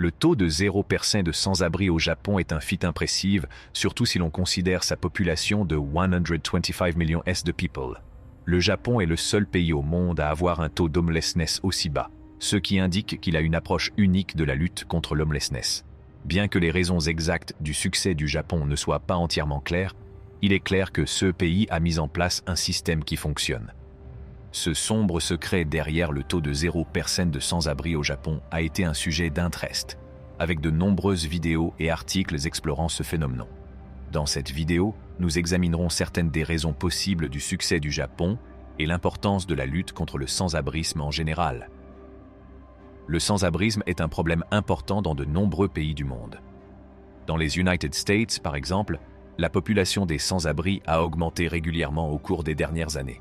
Le taux de 0% de sans-abri au Japon est un fait impressive, surtout si l'on considère sa population de 125 millions de people. Le Japon est le seul pays au monde à avoir un taux d'homelessness aussi bas, ce qui indique qu'il a une approche unique de la lutte contre l'homelessness. Bien que les raisons exactes du succès du Japon ne soient pas entièrement claires, il est clair que ce pays a mis en place un système qui fonctionne. Ce sombre secret derrière le taux de 0% de sans-abri au Japon a été un sujet d'intérêt, avec de nombreuses vidéos et articles explorant ce phénomène. Dans cette vidéo, nous examinerons certaines des raisons possibles du succès du Japon et l'importance de la lutte contre le sans-abrisme en général. Le sans-abrisme est un problème important dans de nombreux pays du monde. Dans les United States, par exemple, la population des sans-abri a augmenté régulièrement au cours des dernières années.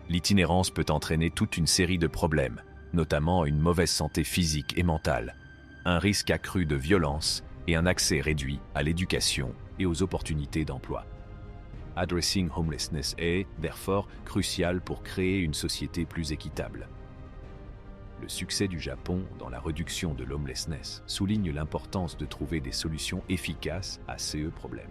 L'itinérance peut entraîner toute une série de problèmes, notamment une mauvaise santé physique et mentale, un risque accru de violence et un accès réduit à l'éducation et aux opportunités d'emploi. Addressing homelessness est, therefore, crucial pour créer une société plus équitable. Le succès du Japon dans la réduction de l'homelessness souligne l'importance de trouver des solutions efficaces à ces problèmes.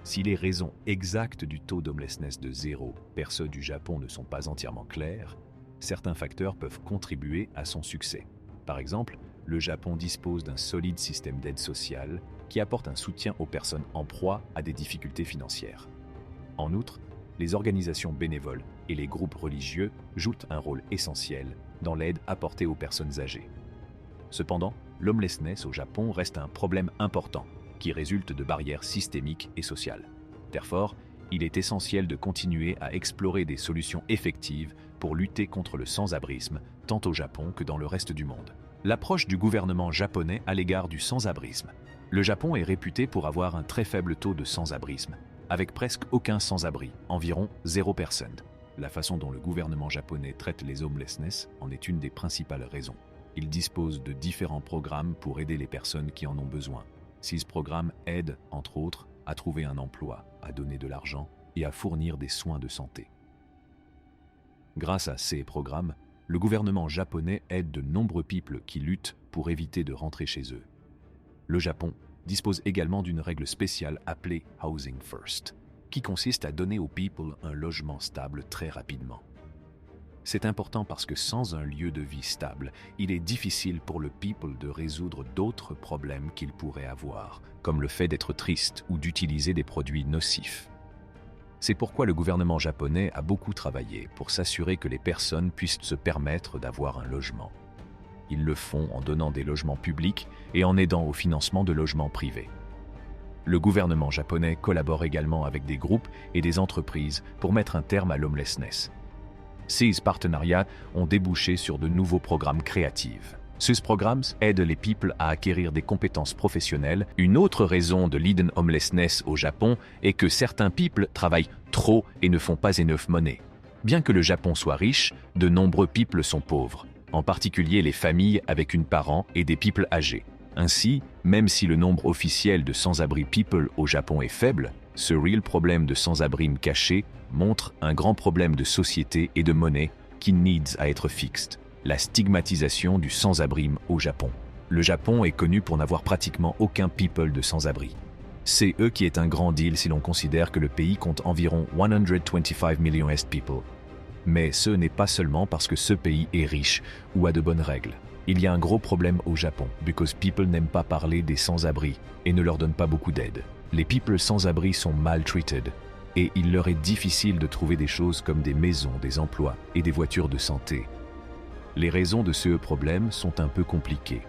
Si les raisons exactes du taux d'homelessness de 0% du Japon ne sont pas entièrement claires, certains facteurs peuvent contribuer à son succès. Par exemple, le Japon dispose d'un solide système d'aide sociale qui apporte un soutien aux personnes en proie à des difficultés financières. En outre, les organisations bénévoles et les groupes religieux jouent un rôle essentiel dans l'aide apportée aux personnes âgées. Cependant, l'homelessness au Japon reste un problème important qui résulte de barrières systémiques et sociales. Therefore, il est essentiel de continuer à explorer des solutions effectives pour lutter contre le sans-abrisme, tant au Japon que dans le reste du monde. L'approche du gouvernement japonais à l'égard du sans-abrisme. Le Japon est réputé pour avoir un très faible taux de sans-abrisme, avec presque aucun sans-abri, environ 0%. La façon dont le gouvernement japonais traite les homelessness en est une des principales raisons. Il dispose de différents programmes pour aider les personnes qui en ont besoin. Ces programmes aident, entre autres, à trouver un emploi, à donner de l'argent et à fournir des soins de santé. Grâce à ces programmes, le gouvernement japonais aide de nombreux peuples qui luttent pour éviter de rentrer chez eux. Le Japon dispose également d'une règle spéciale appelée Housing First, qui consiste à donner aux people un logement stable très rapidement. C'est important parce que sans un lieu de vie stable, il est difficile pour le people de résoudre d'autres problèmes qu'il pourrait avoir, comme le fait d'être triste ou d'utiliser des produits nocifs. C'est pourquoi le gouvernement japonais a beaucoup travaillé pour s'assurer que les personnes puissent se permettre d'avoir un logement. Ils le font en donnant des logements publics et en aidant au financement de logements privés. Le gouvernement japonais collabore également avec des groupes et des entreprises pour mettre un terme à l'homelessness. Ces partenariats ont débouché sur de nouveaux programmes créatifs. Ces programmes aident les people à acquérir des compétences professionnelles. Une autre raison de l'hidden homelessness au Japon est que certains people travaillent trop et ne font pas enough money. Bien que le Japon soit riche, de nombreux people sont pauvres, en particulier les familles avec une parent et des people âgés. Ainsi, même si le nombre officiel de sans-abri people au Japon est faible, ce réel problème de sans-abri caché montre un grand problème de société et de monnaie qui needs à être fixed. La stigmatisation du sans-abri au Japon. Le Japon est connu pour n'avoir pratiquement aucun people de sans-abri. C'est eux qui est un grand deal si l'on considère que le pays compte environ 125 millions de people. Mais ce n'est pas seulement parce que ce pays est riche ou a de bonnes règles. Il y a un gros problème au Japon, because people n'aiment pas parler des sans-abri et ne leur donnent pas beaucoup d'aide. Les people sans-abri sont maltreated et il leur est difficile de trouver des choses comme des maisons, des emplois et des voitures de santé. Les raisons de ce problème sont un peu compliquées.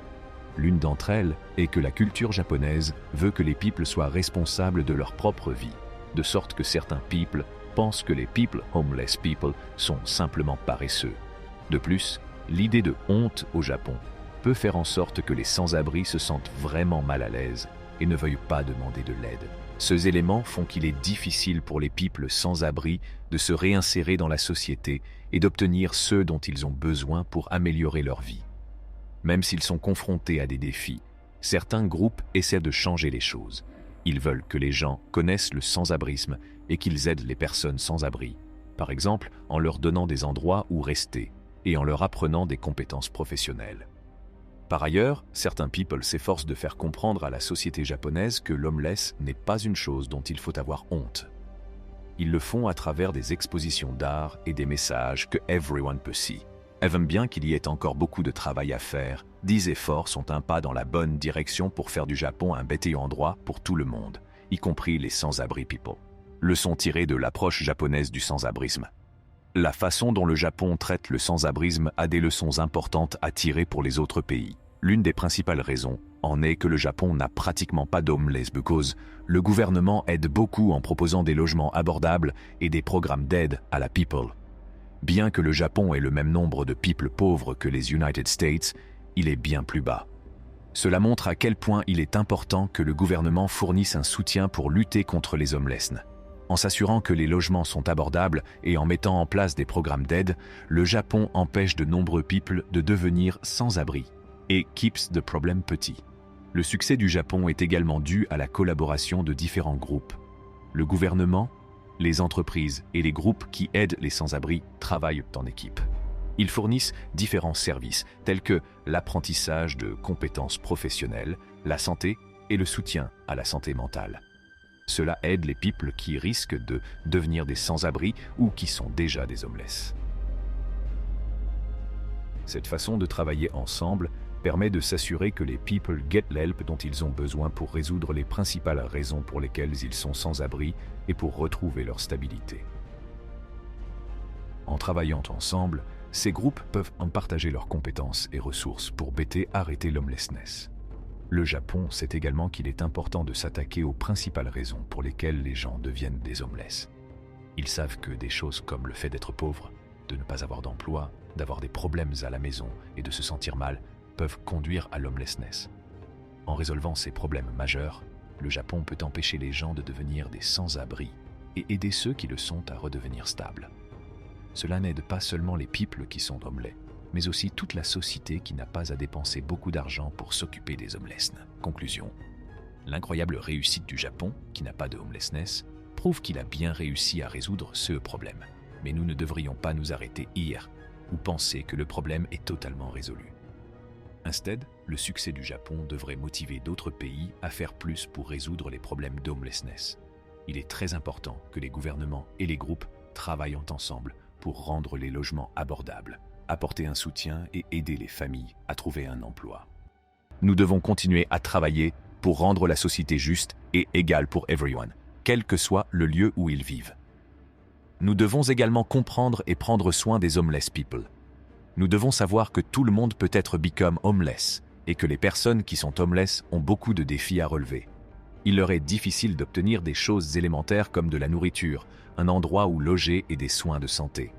L'une d'entre elles est que la culture japonaise veut que les people soient responsables de leur propre vie, de sorte que certains people pensent que les homeless people sont simplement paresseux. De plus, l'idée de honte au Japon peut faire en sorte que les sans-abri se sentent vraiment mal à l'aise et ne veuillent pas demander de l'aide. Ces éléments font qu'il est difficile pour les people sans-abri de se réinsérer dans la société et d'obtenir ce dont ils ont besoin pour améliorer leur vie. Même s'ils sont confrontés à des défis, certains groupes essaient de changer les choses. Ils veulent que les gens connaissent le sans-abrisme et qu'ils aident les personnes sans-abri, par exemple en leur donnant des endroits où rester et en leur apprenant des compétences professionnelles. Par ailleurs, certains people s'efforcent de faire comprendre à la société japonaise que l'homeless n'est pas une chose dont il faut avoir honte. Ils le font à travers des expositions d'art et des messages que everyone peut see. Even bien qu'il y ait encore beaucoup de travail à faire, 10 efforts sont un pas dans la bonne direction pour faire du Japon un meilleur endroit pour tout le monde, y compris les sans-abri people. Leçon tirée de l'approche japonaise du sans-abrisme. La façon dont le Japon traite le sans-abrisme a des leçons importantes à tirer pour les autres pays. L'une des principales raisons en est que le Japon n'a pratiquement pas d'homeless because le gouvernement aide beaucoup en proposant des logements abordables et des programmes d'aide à la people. Bien que le Japon ait le même nombre de people pauvres que les United States, il est bien plus bas. Cela montre à quel point il est important que le gouvernement fournisse un soutien pour lutter contre les homeless. En s'assurant que les logements sont abordables et en mettant en place des programmes d'aide, le Japon empêche de nombreux people de devenir sans-abri et keeps the problem petit. Le succès du Japon est également dû à la collaboration de différents groupes. Le gouvernement, les entreprises et les groupes qui aident les sans-abri travaillent en équipe. Ils fournissent différents services tels que l'apprentissage de compétences professionnelles, la santé et le soutien à la santé mentale. Cela aide les people qui risquent de devenir des sans-abri ou qui sont déjà des homeless. Cette façon de travailler ensemble permet de s'assurer que les people get l'help dont ils ont besoin pour résoudre les principales raisons pour lesquelles ils sont sans-abri et pour retrouver leur stabilité. En travaillant ensemble, ces groupes peuvent en partager leurs compétences et ressources pour arrêter l'homelessness. Le Japon sait également qu'il est important de s'attaquer aux principales raisons pour lesquelles les gens deviennent des homeless. Ils savent que des choses comme le fait d'être pauvre, de ne pas avoir d'emploi, d'avoir des problèmes à la maison et de se sentir mal peuvent conduire à l'homelessness. En résolvant ces problèmes majeurs, le Japon peut empêcher les gens de devenir des sans-abri et aider ceux qui le sont à redevenir stables. Cela n'aide pas seulement les people qui sont homeless, mais aussi toute la société qui n'a pas à dépenser beaucoup d'argent pour s'occuper des homeless. Conclusion. L'incroyable réussite du Japon, qui n'a pas de homelessness, prouve qu'il a bien réussi à résoudre ce problème. Mais nous ne devrions pas nous arrêter hier ou penser que le problème est totalement résolu. Instead, le succès du Japon devrait motiver d'autres pays à faire plus pour résoudre les problèmes d'homelessness. Il est très important que les gouvernements et les groupes travaillent ensemble pour rendre les logements abordables, apporter un soutien et aider les familles à trouver un emploi. Nous devons continuer à travailler pour rendre la société juste et égale pour everyone, quel que soit le lieu où ils vivent. Nous devons également comprendre et prendre soin des homeless people. Nous devons savoir que tout le monde peut être become homeless et que les personnes qui sont homeless ont beaucoup de défis à relever. Il leur est difficile d'obtenir des choses élémentaires comme de la nourriture, un endroit où loger et des soins de santé.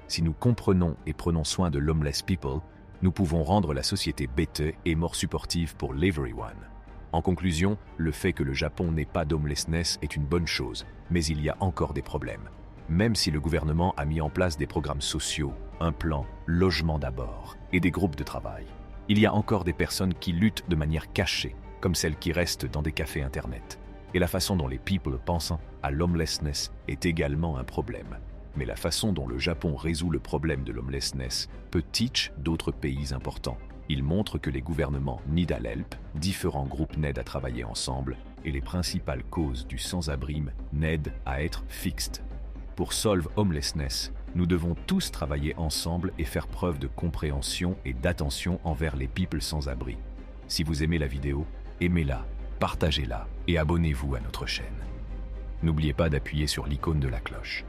Si nous comprenons et prenons soin de l'homeless people, nous pouvons rendre la société better et more supportive pour everyone. En conclusion, le fait que le Japon n'ait pas d'homelessness est une bonne chose, mais il y a encore des problèmes. Même si le gouvernement a mis en place des programmes sociaux, un plan, logement d'abord, et des groupes de travail, il y a encore des personnes qui luttent de manière cachée, comme celles qui restent dans des cafés internet. Et la façon dont les people pensent à l'homelessness est également un problème. Mais la façon dont le Japon résout le problème de l'homelessness peut teach d'autres pays importants. Il montre que les gouvernements need à l'help, différents groupes n'aident à travailler ensemble, et les principales causes du sans-abrisme n'aident à être fixed. Pour solve homelessness, nous devons tous travailler ensemble et faire preuve de compréhension et d'attention envers les people sans abri. Si vous aimez la vidéo, aimez-la, partagez-la et abonnez-vous à notre chaîne. N'oubliez pas d'appuyer sur l'icône de la cloche.